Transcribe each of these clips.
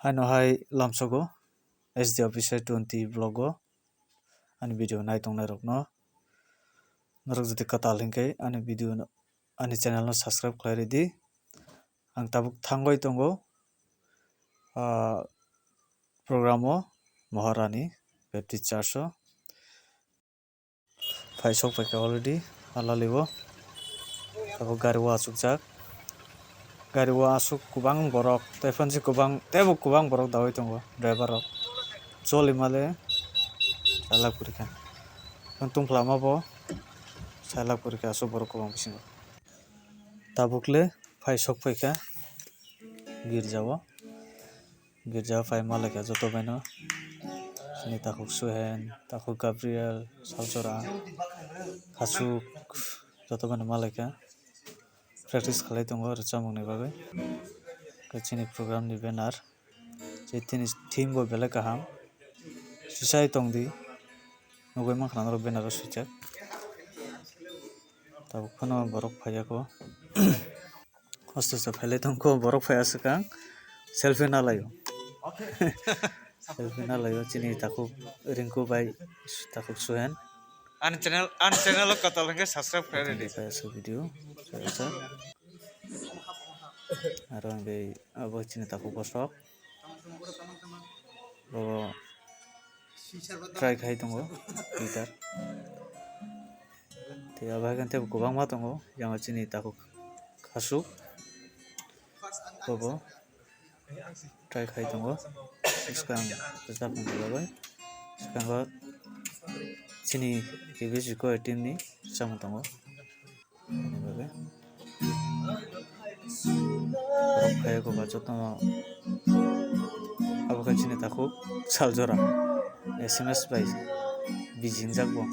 Hano hai lamsogo SD officer 20 vlogo ani video nai tong nai rokno norok jodi katal hingke ani video ani channel no subscribe khlai redi ang tabuk thangoi tongo programo Maharani Baptist Church o faisok paika already halalibo tabuk gari o asukjak gari o asuk kubang borok tefansi kubang tebuk kubang borok dawai tongo driver rok choli male salak purika tung plama bo salak purika asuk borok kubang bisingo tabukle faisok paika girja fai malaka joto baino ni takuk suhen takuk Gabriel saljora kasuk joto baino malaka practice khalai tongo chamung ni bagai kachini program ni banner je theme bo belai kaham sisai tongdi nugui mankhana ro banner o swijak tabuk phano borok phaiako hosto phailai tongko borok phaiasukang selfie nalayo selfie nalayo chini takuk rinku bai takuk suhen an channel lo katal hingke subscribe khlai redi so video so aro angge abo chini takuk bosok bo try khai tongo guitar te abagan te kubang ma tongo yang chini takuk kasuk bobo try khai tongo skang tetap ngai skang chini KBSB ko team ni samung tongo ni bagai borok khai ko ba jotno abo ka chini takuk saljora SMS bai bijing jakbo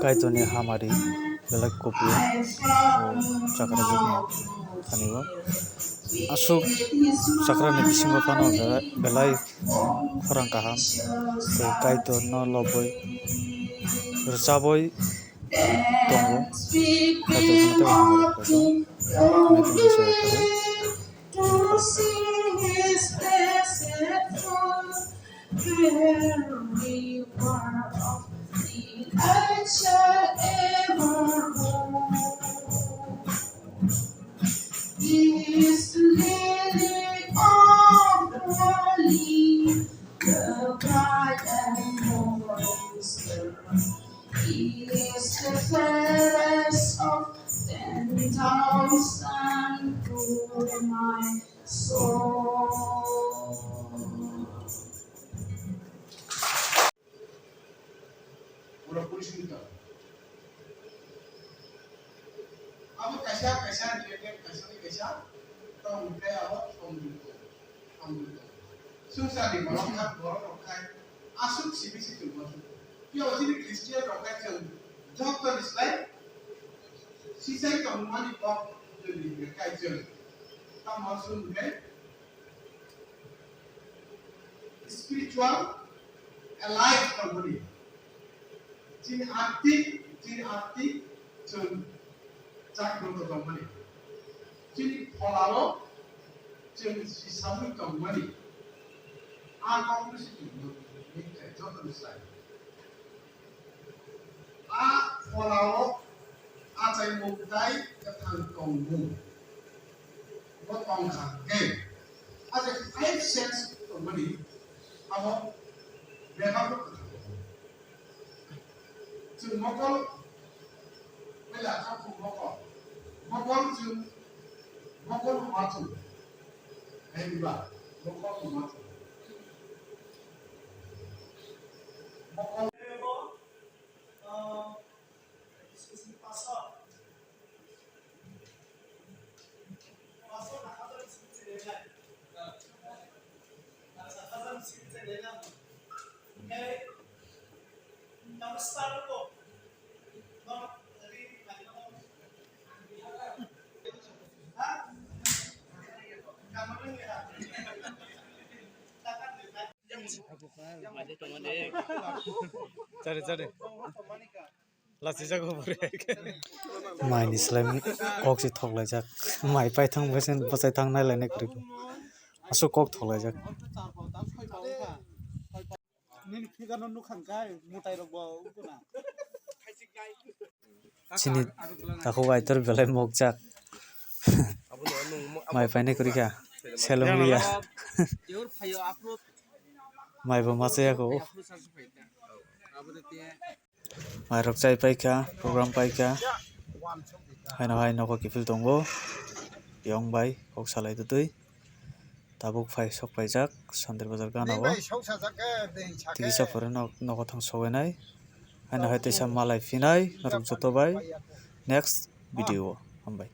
Kaitorni hamari belai kopi sakra jogni thanibo asuk sakra ni bisingo phano belai khorang kaham te kaitor no loboi rchaboi tongo kaitor phano te hamari Is the lily of the valley, the bright and morning star. He is the fairest of 10,000 to my soul. अब कैसा related कैसा नहीं कैसा तो उनके अब हम सुसारी बरम का बरम रखा है आसुक सिबिसी तुम कि अजीब क्रिश्चियन रखा है जब तो sisai kamani kok jadi kai jen masun ke spiritual alive company jin arti jen cak untuk company jin polaro jen sisamu company aku mesti ini kayak contoh misalnya polaro acai mutai ketang tongmu potong kangke ada 5 cents company apa mereka tu mokol bela aku mokol tu mokol matu hebat mokol matu mokol Cari lasi jago pure Mai ni slime kok si thok lai jak mai pai thang besen bachai thang nai lai ne kri asu kok thok lai jak chini taku aitor belai mok jak mai pai ne kri ka selong liya mai ba mase ko mai rok chai pai ka program pai ka hai no ko kifil tongo yong bai kok salai tu tui tabuk phai sok pai jak sandir bazar gana wo tigisa pore no ko thang sowenai hai na hai tesa malai finai naruk joto bai next video hambai